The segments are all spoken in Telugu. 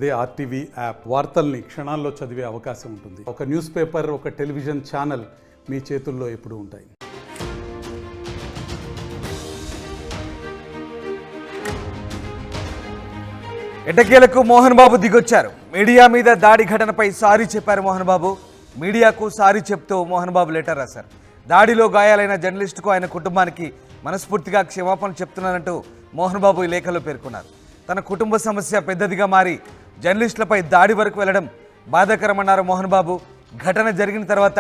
అదే ఆర్టీవీ యాప్ వార్తల్ని క్షణాల్లో చదివే అవకాశం ఉంటుంది. ఒక న్యూస్ పేపర్, ఒక టెలివిజన్ ఛానల్ మీ చేతుల్లో ఎప్పుడూ ఉంటాయి. ఎట్టకేలకు మోహన్ బాబు దిగొచ్చారు. మీడియా మీద దాడి ఘటనపై సారీ చెప్పారు మోహన్ బాబు. మీడియాకు సారీ చెప్తూ మోహన్ బాబు లెటర్ రాశారు. దాడిలో గాయాలైన జర్నలిస్టుకు ఆయన కుటుంబానికి మనస్ఫూర్తిగా క్షమాపణలు చెప్తున్నానంటూ మోహన్ బాబు ఈ లేఖలో పేర్కొన్నారు. తన కుటుంబ సమస్య పెద్దదిగా మారి జర్నలిస్టులపై దాడి వరకు వెళ్లడం బాధాకరమన్నారు మోహన్ బాబు. ఘటన జరిగిన తర్వాత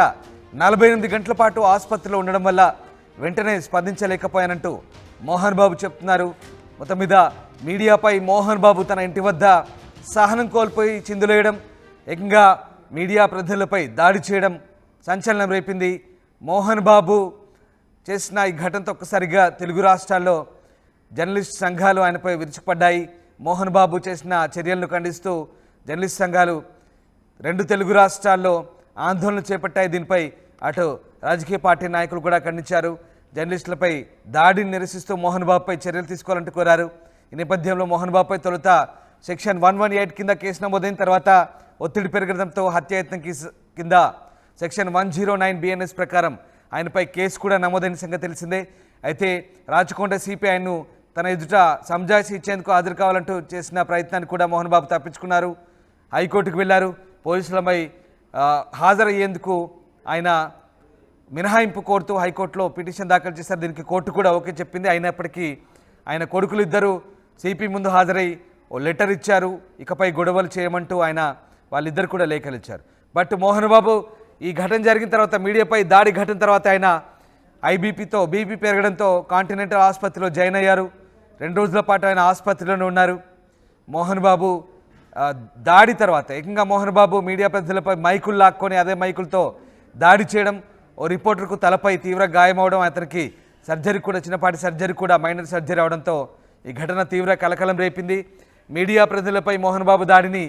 48 గంటల పాటు ఆసుపత్రిలో ఉండడం వల్ల వెంటనే స్పందించలేకపోయానంటూ మోహన్ బాబు చెప్తున్నారు. మొత్తం మీద మీడియాపై మోహన్ బాబు తన ఇంటి వద్ద సహనం కోల్పోయి చిందులేయడం, ఏకంగా మీడియా ప్రతినిధులపై దాడి చేయడం సంచలనం రేపింది. మోహన్ బాబు చేసిన ఈ ఘటనతో ఒక్కసారిగా తెలుగు రాష్ట్రాల్లో జర్నలిస్ట్ సంఘాలు ఆయనపై విరుచుకుపడ్డాయి. మోహన్ బాబు చేసిన చర్యలను ఖండిస్తూ జర్నలిస్ట్ సంఘాలు 2 తెలుగు రాష్ట్రాల్లో ఆందోళన చేపట్టాయి. దీనిపై అటు రాజకీయ పార్టీ నాయకులు కూడా ఖండించారు. జర్నలిస్టులపై దాడిని నిరసిస్తూ మోహన్ బాబుపై చర్యలు తీసుకోవాలంటూ కోరారు. ఈ నేపథ్యంలో మోహన్ బాబుపై తొలుత సెక్షన్ 118 కింద కేసు నమోదైన తర్వాత ఒత్తిడి పెరగడంతో హత్యాయత్నం కింద సెక్షన్ 109 BNS ప్రకారం ఆయనపై కేసు కూడా నమోదైన సంగతి తెలిసిందే. అయితే రాచకొండ సిపి ఆయన్ను తన ఎదుట సంజాయిషి ఇచ్చేందుకు హాజరు కావాలంటూ చేసిన ప్రయత్నాన్ని కూడా మోహన్ బాబు తప్పించుకున్నారు. హైకోర్టుకు వెళ్లారు. పోలీసులపై హాజరయ్యేందుకు ఆయన మినహాయింపు కోరుతూ హైకోర్టులో పిటిషన్ దాఖలు చేశారు. దీనికి కోర్టు కూడా ఓకే చెప్పింది. అయినప్పటికీ ఆయన కొడుకులు ఇద్దరు సిపి ముందు హాజరై ఓ లెటర్ ఇచ్చారు. ఇకపై గొడవలు చేయమంటూ వాళ్ళిద్దరు కూడా లేఖలు ఇచ్చారు. బట్ మోహన్ బాబు ఈ ఘటన జరిగిన తర్వాత, మీడియాపై దాడి ఘటన తర్వాత ఆయన బీపీ పెరగడంతో కాంటినెంటల్ ఆసుపత్రిలో జాయిన్ అయ్యారు. 2 రోజుల పాటు ఆయన ఆసుపత్రిలోనే ఉన్నారు. మోహన్ బాబు దాడి తర్వాత ఏకంగా మోహన్ బాబు మీడియా ప్రతినిధులపై మైకులు లాక్కొని అదే మైకులతో దాడి చేయడం, ఓ రిపోర్టర్కు తలపై తీవ్ర గాయం అవడం, అతనికి సర్జరీ కూడా చిన్నపాటి సర్జరీ కూడా మైనర్ సర్జరీ అవడంతో ఈ ఘటన తీవ్ర కలకలం రేపింది. మీడియా ప్రతినిధులపై మోహన్ బాబు దాడిని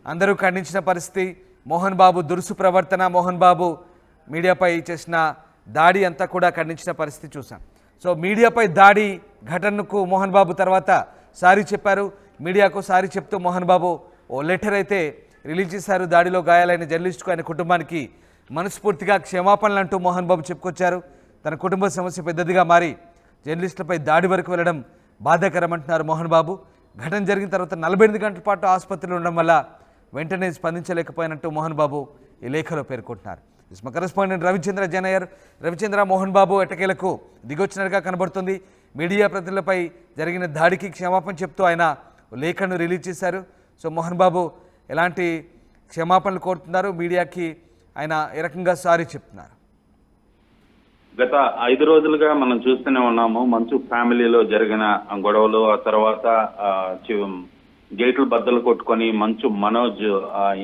అందరూ ఖండించిన పరిస్థితి. మోహన్ బాబు దురుసు ప్రవర్తన, మోహన్ బాబు మీడియాపై చేసిన దాడి అంతా కూడా ఖండించిన పరిస్థితి చూసాం. సో మీడియాపై దాడి ఘటనకు మోహన్ బాబు తర్వాత సారీ చెప్పారు. మీడియాకు సారీ చెప్తూ మోహన్ బాబు ఓ లెటర్ అయితే రిలీజ్ చేశారు. దాడిలో గాయాలైన జర్నలిస్టుకు ఆయన కుటుంబానికి మనస్ఫూర్తిగా క్షమాపణలు అంటూ మోహన్ బాబు చెప్పుకొచ్చారు. తన కుటుంబ సమస్య పెద్దదిగా మారి జర్నలిస్టులపై దాడి వరకు వెళ్ళడం బాధాకరమంటున్నారు మోహన్ బాబు. ఘటన జరిగిన తర్వాత 48 గంటల పాటు ఆసుపత్రిలో ఉండడం వల్ల వెంటనే స్పందించలేకపోయినట్టు మోహన్ బాబు ఈ లేఖలో పేర్కొంటున్నారు. మా కరెస్పాండెంట్ రవిచంద్ర జనయర్. రవిచంద్ర, మోహన్ బాబు ఎట్టకేలకు దిగొచ్చినట్టుగా కనబడుతుంది. మీడియా ప్రతినిధులపై జరిగిన దాడికి క్షమాపణ చెప్తూ ఆయన లేఖను రిలీజ్ చేశారు. సో మోహన్ బాబు ఎలాంటి క్షమాపణలు కోరుతున్నారు? మీడియాకి ఆయన ఏ రకంగా సారీ చెప్తున్నారు? గత 5 రోజులుగా మనం చూస్తూనే ఉన్నాము. మంచు ఫ్యామిలీలో జరిగిన గొడవలు, ఆ తర్వాత గేట్లు బద్దలు కొట్టుకొని మంచు మనోజ్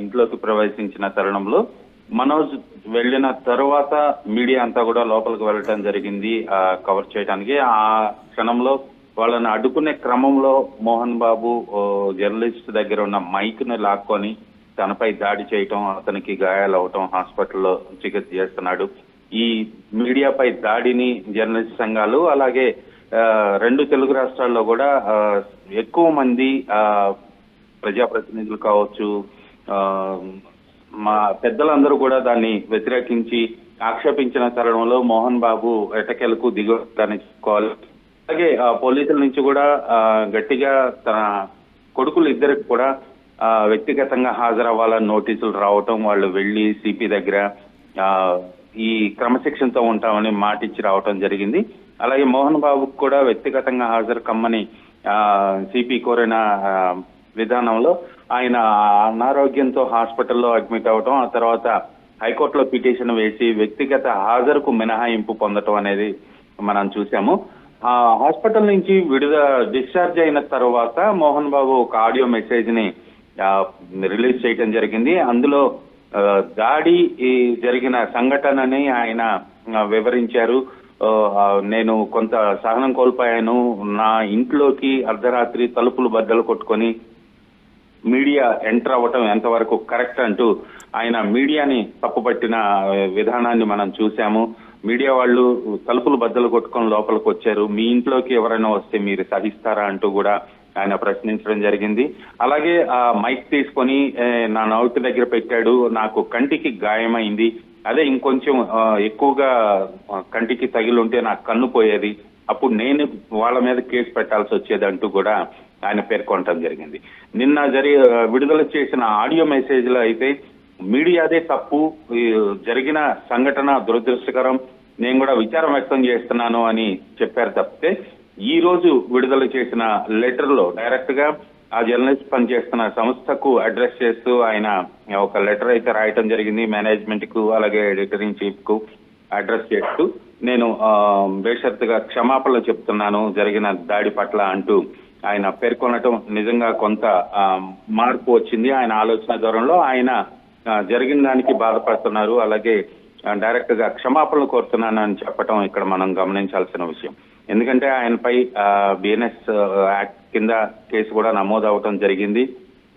ఇంట్లోకి ప్రవేశించిన తరుణంలో మనోజ్ వెళ్ళిన తర్వాత మీడియా అంతా కూడా లోపలికి వెళ్ళటం జరిగింది కవర్ చేయడానికి. ఆ క్షణంలో వాళ్ళని అడ్డుకునే క్రమంలో మోహన్ బాబు జర్నలిస్ట్ దగ్గర ఉన్న మైక్ ను లాక్కొని తనపై దాడి చేయటం, అతనికి గాయాలవటం, హాస్పిటల్లో చికిత్స చేస్తున్నాడు. ఈ మీడియాపై దాడిని జర్నలిస్ట్ సంఘాలు, అలాగే 2 తెలుగు రాష్ట్రాల్లో కూడా ఎక్కువ మంది ప్రజాప్రతినిధులు కావచ్చు, మా పెద్దలందరూ కూడా దాన్ని వ్యతిరేకించి ఆక్షేపించిన తరుణంలో మోహన్ బాబు ఎటకెలకు దిగువని చెప్పుకోవాలి. అలాగే పోలీసుల నుంచి కూడా గట్టిగా తన కొడుకులు ఇద్దరికి కూడా వ్యక్తిగతంగా హాజరవ్వాలని నోటీసులు రావటం, వాళ్ళు వెళ్లి సిపి దగ్గర ఈ క్రమశిక్షణతో ఉంటామని మాటిచ్చి రావటం జరిగింది. అలాగే మోహన్ బాబుకు కూడా వ్యక్తిగతంగా హాజరు కమ్మని సిపి కోరిన విధానంలో ఆయన అనారోగ్యంతో హాస్పిటల్లో అడ్మిట్ అవటం, ఆ తర్వాత హైకోర్టులో పిటిషన్ వేసి వ్యక్తిగత హాజరుకు మినహాయింపు పొందటం అనేది మనం చూసాము. హాస్పిటల్ నుంచి డిశ్చార్జ్ అయిన తర్వాత మోహన్ బాబు ఒక ఆడియో మెసేజ్ ని రిలీజ్ చేయడం జరిగింది. అందులో దాడి జరిగిన సంఘటనని ఆయన వివరించారు. నేను కొంత సహనం కోల్పోయాను. నా ఇంట్లోకి అర్ధరాత్రి తలుపులు బద్దలు కొట్టుకొని మీడియా ఎంటర్ అవ్వటం ఎంతవరకు కరెక్ట్ అంటూ ఆయన మీడియాని తప్పుపట్టిన విధానాన్ని మనం చూసాము. మీడియా వాళ్ళు తలుపులు బద్దలు కొట్టుకొని లోపలికి వచ్చారు, మీ ఇంట్లోకి ఎవరైనా వస్తే మీరు సహిస్తారా అంటూ కూడా ఆయన ప్రశ్నించడం జరిగింది. అలాగే ఆ మైక్ తీసుకొని నా నోటి దగ్గర పెట్టాడు, నాకు కంటికి గాయమైంది, అదే ఇంకొంచెం ఎక్కువగా కంటికి తగిలి ఉంటే నాకు కన్ను పోయేది, అప్పుడు నేను వాళ్ళ మీద కేసు పెట్టాల్సి వచ్చేది అంటూ కూడా ఆయన పేర్కొనడం జరిగింది. నిన్న విడుదల చేసిన ఆడియో మెసేజ్ లో అయితే మీడియాదే తప్పు, జరిగిన సంఘటన దురదృష్టకరం, నేను కూడా విచారం వ్యక్తం చేస్తున్నాను అని చెప్పారు తప్పితే ఈ రోజు విడుదల చేసిన లెటర్ లో డైరెక్ట్ గా ఆ జర్నలిస్ట్ పనిచేస్తున్న సంస్థకు అడ్రస్ చేస్తూ ఆయన ఒక లెటర్ అయితే రాయటం జరిగింది. మేనేజ్మెంట్ కు అలాగే ఎడిటర్ ఇన్ చీఫ్ కు అడ్రస్ చేస్తూ నేను బేషరతుగా క్షమాపణలు చెప్తున్నాను జరిగిన దాడి పట్ల అంటూ ఆయన పేర్కొనటం నిజంగా కొంత మార్పు వచ్చింది. ఆయన ఆలోచన ధోరణిలో ఆయన జరిగిన దానికి బాధపడుతున్నారు, అలాగే డైరెక్ట్ గా క్షమాపణలు కోరుతున్నాను అని చెప్పడం ఇక్కడ మనం గమనించాల్సిన విషయం. ఎందుకంటే ఆయనపై బిఎన్ఎస్ యాక్ట్ కింద కేసు కూడా నమోదు అవటం జరిగింది.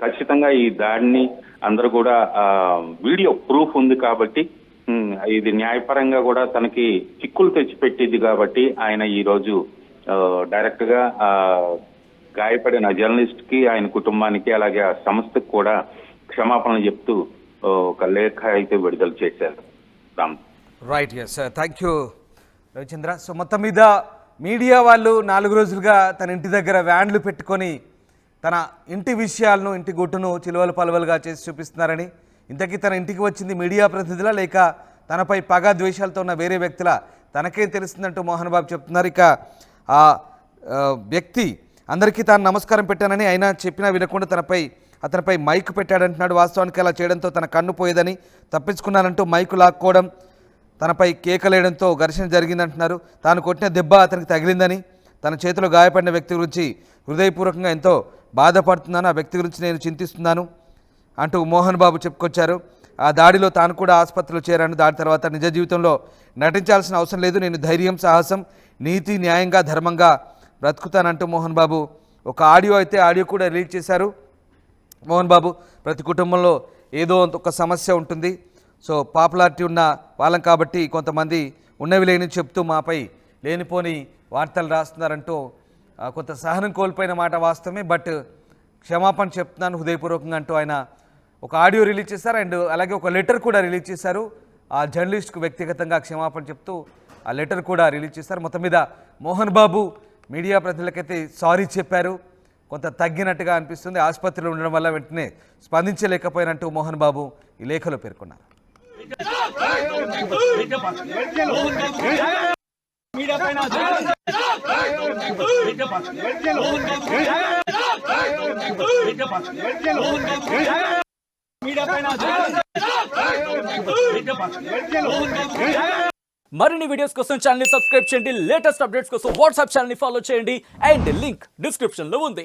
ఖచ్చితంగా ఈ దాడిని అందరూ కూడా వీడియో ప్రూఫ్ ఉంది కాబట్టి ఇది న్యాయపరంగా కూడా తనకి చిక్కులు తెచ్చిపెట్టింది కాబట్టి ఆయన ఈ రోజు డైరెక్ట్ గా గాయపడిన జర్నలిస్ట్ కి, ఆయన కుటుంబానికి, అలాగే ఆ సంస్థకు కూడా క్షమాపణలు చెప్తూ ఒక లేఖ అయితే విడుదల చేశారు. Ram right, yes, thank you Ravichandra. So మొత్తం మీద మీడియా వాళ్ళు 4 రోజులుగా తన ఇంటి దగ్గర వ్యాన్లు పెట్టుకొని తన ఇంటి విషయాలను, ఇంటి గుట్టును చిలువలు పలువలుగా చేసి చూపిస్తున్నారని, ఇంతకీ తన ఇంటికి వచ్చింది మీడియా ప్రతినిధుల లేక తనపై పగ ద్వేషాలతో ఉన్న వేరే వ్యక్తుల తనకేం తెలుస్తుందంటూ మోహన్ బాబు చెప్తున్నారు. ఇక ఆ వ్యక్తి అందరికీ తాను నమస్కారం పెట్టానని అయినా చెప్పినా వినకుండా అతనిపై మైక్ పెట్టాడంటున్నాడు. వాస్తవానికి అలా చేయడంతో తన కన్ను పోయేదని తప్పించుకున్నానంటూ మైకు లాక్కోవడం, తనపై కేకలేయడంతో ఘర్షణ జరిగిందంటున్నారు. తాను కొట్టిన దెబ్బ అతనికి తగిలిందని, తన చేతిలో గాయపడిన వ్యక్తి గురించి హృదయపూర్వకంగా ఎంతో బాధపడుతున్నాను, ఆ వ్యక్తి గురించి నేను చింతిస్తున్నాను అంటూ మోహన్ బాబు చెప్పుకొచ్చారు. ఆ దాడిలో తాను కూడా ఆసుపత్రిలో చేరాను, దాడి తర్వాత నిజ జీవితంలో నటించాల్సిన అవసరం లేదు, నేను ధైర్యం, సాహసం, నీతి, న్యాయంగా, ధర్మంగా బ్రతుకుతానంటూ మోహన్ బాబు ఒక ఆడియో కూడా రిలీజ్ చేశారు. మోహన్ బాబు ప్రతి కుటుంబంలో ఏదో ఒక సమస్య ఉంటుంది, సో పాపులారిటీ ఉన్న వాళ్ళం కాబట్టి కొంతమంది ఉన్నవి లేని చెప్తూ మాపై లేనిపోని వార్తలు రాస్తున్నారంటూ కొంత సహనం కోల్పోయిన మాట వాస్తవమే, బట్ క్షమాపణ చెప్తున్నాను హృదయపూర్వకంగా అంటూ ఆయన ఒక ఆడియో రిలీజ్ చేశారు. అండ్ అలాగే ఒక లెటర్ కూడా రిలీజ్ చేశారు. ఆ జర్నలిస్ట్కు వ్యక్తిగతంగా క్షమాపణ చెప్తూ ఆ లెటర్ కూడా రిలీజ్ చేశారు. మొత్తం మీద మోహన్ బాబు మీడియా ప్రతినిధులకైతే సారీ చెప్పారు, కొంత తగ్గినట్టుగా అనిపిస్తుంది. ఆసుపత్రిలో ఉండడం వల్ల వెంటనే స్పందించలేకపోయినట్టు మోహన్ బాబు ఈ లేఖలో పేర్కొన్నారు. మరిన్ని వీడియోస్ కోసం ఛానల్ ని సబ్స్క్రైబ్ చేయండి, లేటెస్ట్ అప్డేట్స్ కోసం వాట్సాప్ ఛానల్ ని ఫాలో చేయండి అండ్ లింక్ డిస్క్రిప్షన్ లో ఉంది.